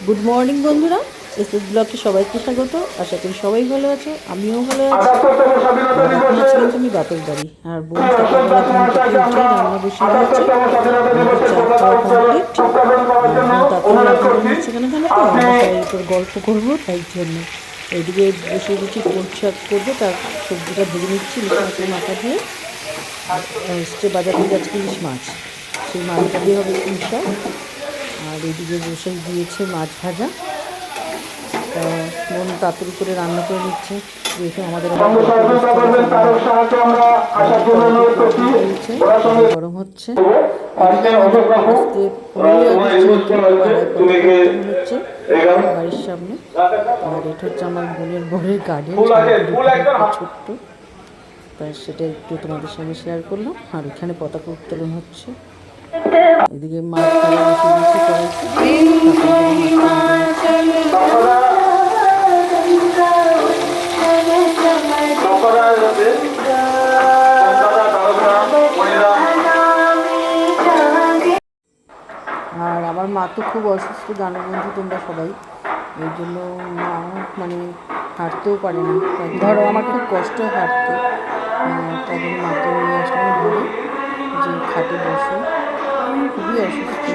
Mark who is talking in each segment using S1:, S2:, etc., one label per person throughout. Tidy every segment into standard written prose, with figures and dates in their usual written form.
S1: Good morning বন্ধুরা, SS ব্লগে সবাইকে স্বাগত। আশা করি সবাই ভালো আছো, আমিও ভালো আছি। আর এখন আছি কিন্তু আমি বাপের বাড়ি। আর বোন সকালবেলা ঘুম থেকে উঠে রান্না বসিয়ে দিয়েছে। আমাদের চা খাওয়া কমপ্লিট। বোন তাড়াতাড়ি রান্না করে নিচ্ছে কেন জানো তো? আমরা সবাই একটু গল্প করবো, তাই জন্য এইদিকে বসিয়ে দিচ্ছি। কোন শাক করবো, তার সবজিটা ভেজে নিচ্ছি ইলিশ মাছের মাথা দিয়ে। এসছে বাজার থেকে আজকে ইলিশ মাছ, সেই মাছটা দিয়ে হবে পুঁই শাক। আর এদিকে বসে দিয়েছে মাছ ভাজা। তা বোন তাড়াতাড়ি করে রান্না করে নিচ্ছে। যেহেতু আমাদের গরম হচ্ছে। এদিকে আমাদের আজকে 15ই আগস্ট হচ্ছে বাড়ির সামনে। আর এটা হচ্ছে আমার বোনের বরের গার্ডেন, ছোট্ট। তাই সেটা একটু তোমাদের সঙ্গে শেয়ার করলাম। আর এখানে পতাকা উত্তোলন হচ্ছে। এদিকে মাছ ভাজা বসে দিয়েছে আর আমার মা তো খুব অসুস্থ, জানো বন্ধু তোমরা সবাই। এই জন্য মা মানে হাঁটতেও পারে না। ধরো আমার খুব কষ্ট হাঁটতে, তাই জন্য মাকে নিয়ে আসলাম ঘরে, যে খাটে বসে। খুবই অসুস্থ,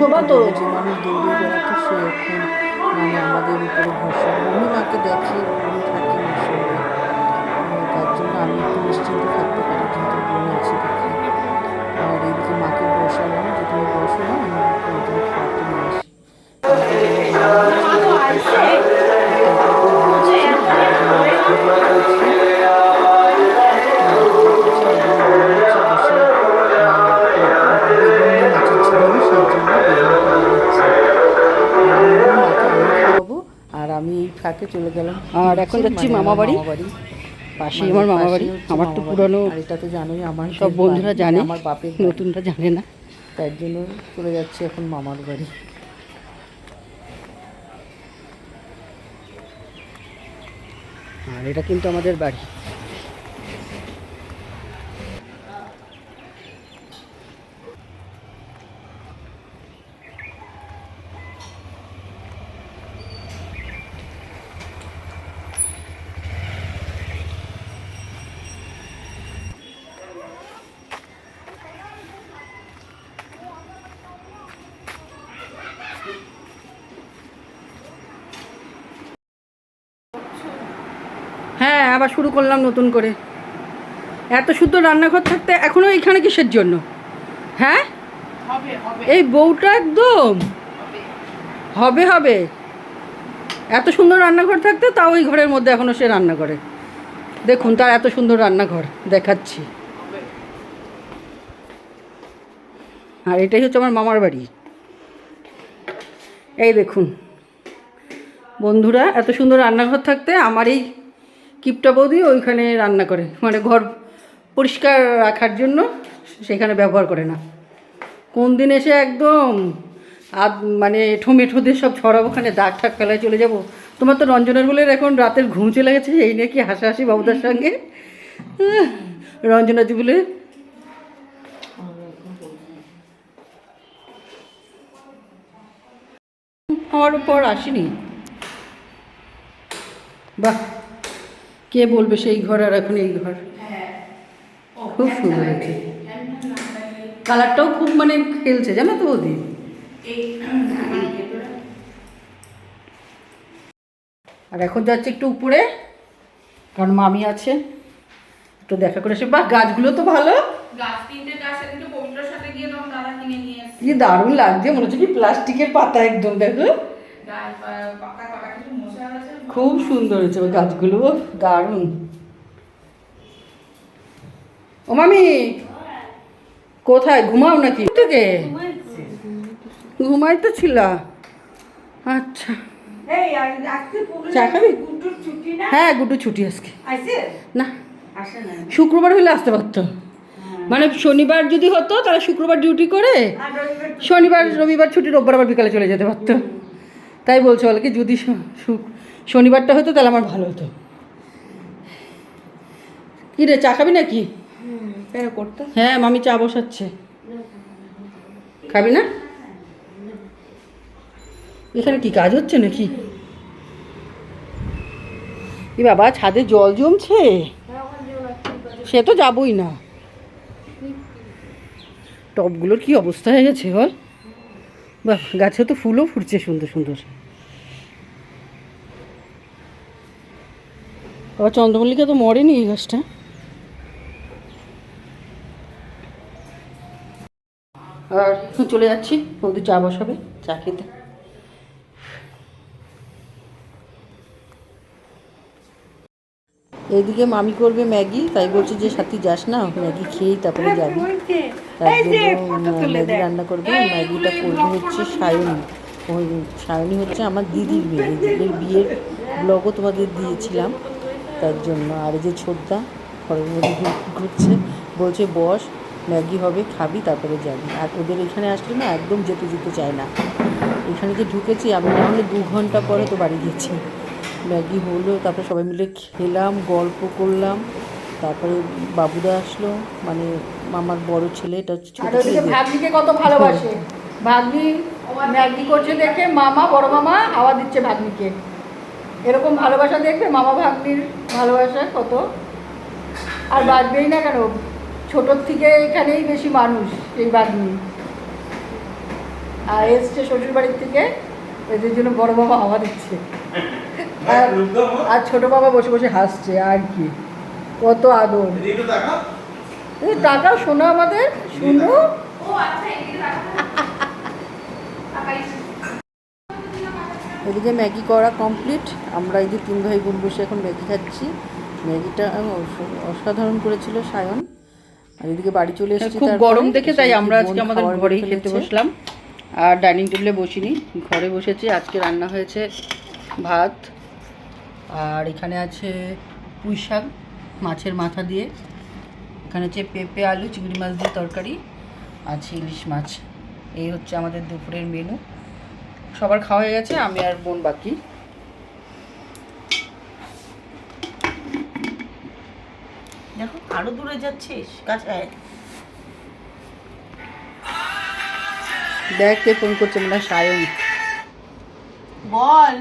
S1: যে মানুষ দৌড়িয়ে বেড়াতো সে এখন মানে আমাদের উপরে ভরসা। আমি মাকে দেখি, উনি থাকে ওর সঙ্গে। তার জন্য আমি একটু নিশ্চিন্তে থাকতে পারি, যেহেতু বোন আছে দেখে। আর এইদিকে মাকে বসালাম, যে তুমি বসো না, আমি ওই খাওয়াতে নিয়ে আসি। আর আমি এই ফাঁকে চলে গেলাম। আর এখন যাচ্ছি মামা বাড়ি। পাশেই আমার মামা বাড়ি। আমার তো পুরনো, আর এটা তো জানোই, আমার সব বন্ধুরা জানে, আমার বাপের, নতুনরা জানে না। তার জন্য চলে যাচ্ছি এখন মামার বাড়ি। আর এটা কিন্তু আমাদের বাড়ি। হ্যাঁ, আবার শুরু করলাম নতুন করে। এত সুন্দর রান্নাঘর থাকতে এখনো এইখানে কিসের জন্য? হ্যাঁ, এই বউটা একদম হবে হবে। এত সুন্দর রান্নাঘর থাকতে তাও ওই ঘরের মধ্যে এখনো সে রান্না করে। দেখুন তার এত সুন্দর রান্নাঘর দেখাচ্ছি। আর এটাই হচ্ছে আমার মামার বাড়ি। এই দেখুন বন্ধুরা, এত সুন্দর রান্নাঘর থাকতে আমার এই কিপটা বৌদি ওইখানে রান্না করে, মানে ঘর পরিষ্কার রাখার জন্য সেখানে ব্যবহার করে না। কোন দিন এসে একদম মানে এঁঠো সব ছড়াবো, ওখানে দাগ ঠাক ফেলায় চলে যাব। তোমার তো রঞ্জনের বলে এখন রাতের ঘুম চলে গেছে, এই নিয়ে কি হাসাহাসি বাবুদার সঙ্গে। রঞ্জনাজি বলে আমার উপর আসেনি। বাহ, কে বলবে সেই ঘর আর এখন এই ঘর। খুব সুন্দর হয়েছে, কালারটাও খুব মানে খেলছে, জানো তো ওদের। আর এখন যাচ্ছে একটু উপরে, কারণ মামি আছে, একটু দেখা করে আসে। বাহ, গাছগুলো তো ভালো, কি দারুণ লাগছে, মনে হচ্ছে কি প্লাস্টিকের পাতা একদম। দেখো খুব সুন্দর হয়েছে ওই গাছগুলো, দারুণ। ও মামি কোথায়, ঘুমাও নাকি? থেকে ঘুমাই তো ছিল। আচ্ছা, চা খাবি? হ্যাঁ, গুড্ডু ছুটি আজকে। না, শুক্রবার হলে আসতে পারতো। মানে শনিবার যদি হতো তাহলে শুক্রবার ডিউটি করে শনিবার রবিবার ছুটি, রোববার আবার বিকালে চলে যেতে পারতো। তাই বলছো বলে কি, যদি শনিবারটা হতো তাহলে আমার ভালো হতো। কী রে, চা খাবি নাকি? হ্যাঁ, মামি চা বসাচ্ছে, খাবি না? এখানে কি কাজ হচ্ছে নাকি? এ বাবা, ছাদে জল জমছে, সে তো যাবই না। টবগুলোর কি অবস্থা হয়ে গেছে বল। বাহ, গাছে তো ফুলও ফুটছে সুন্দর সুন্দর। আবার চন্দ্রমল্লিকা তো মরেনি এই গাছটা। আর চলে যাচ্ছি, বৌদি চা বসাবে, চা খেতে। এইদিকে মামি করবে ম্যাগি, তাই বলছি যে সাথী যাস না, ম্যাগি খেয়েই তারপরে যাবি। তার জন্য ম্যাগি রান্না করবে। ম্যাগিটা করবে হচ্ছে সায়নী। ওই সায়নী হচ্ছে আমার দিদির মেয়ে, দিদির বিয়ের ব্লগও তোমাদের দিয়েছিলাম, তার জন্য। আর এই যে ছোটদা ঘরের মধ্যে ঘুরছে, বলছে বস, ম্যাগি হবে, খাবি তারপরে যাবি। আর ওদের এখানে আসলে না একদম যেতে চায় না। এখানে যে ঢুকেছি আমি, না হলে 2 ঘন্টা পরে তো বাড়ি গেছি। ম্যাগি হলো, তারপরে সবাই মিলে খেলাম, গল্প করলাম। তারপরে বাবুদা আসলো, মানে মামার বড় ছেলে, এটা ছোট ছেলে।
S2: ভাগ্নিকে কত ভালোবাসে, ভাগ্নি ম্যাগি করছে দেখে মামা, বড় মামা হাওয়া দিচ্ছে ভাগ্নিকে। এরকম ভালোবাসা দেখবে মামা ভাগ্নির ভালোবাসা কত। আর বাঁচবেই না কেন, ছোটোর থেকে এখানেই বেশি মানুষ এই ভাগ্নি। আর এসছে শ্বশুরবাড়ির থেকে, এদের জন্য বড় বাবা হাওয়া দিচ্ছে, আর ছোট বাবা বসে বসে হাসছে। আর কি কত আদর। টাকা শোনো আমাদের, শুনো।
S1: এদিকে ম্যাগি করা কমপ্লিট। আমরা এই যে 3 ভাই বোন বসে এখন ম্যাগি খাচ্ছি। ম্যাগিটা অসাধারণ করেছিল সায়ন। আর এদিকে বাড়ি চলে এসেছি,
S2: খুব গরম দেখে তাই আমরা আজকে আমাদের ঘরেই খেতে বসলাম। আর ডাইনিং টেবিলে বসিনি, ঘরে বসেছি। আজকে রান্না হয়েছে ভাত, আর এখানে আছে পুঁই শাক মাছের মাথা দিয়ে, এখানে হচ্ছে পেঁপে আলু চিংড়ি মাছ দিয়ে তরকারি, আছে ইলিশ মাছ। এই হচ্ছে আমাদের দুপুরের মেনু। সবার খাওয়া হয়ে গেছে, আমি আর বোন বাকি।
S1: দেখো আরো দূরে যাচ্ছিস, কাছে
S2: দেখ কে ফোন করছে, মনে হয় সায়ন।
S1: বল।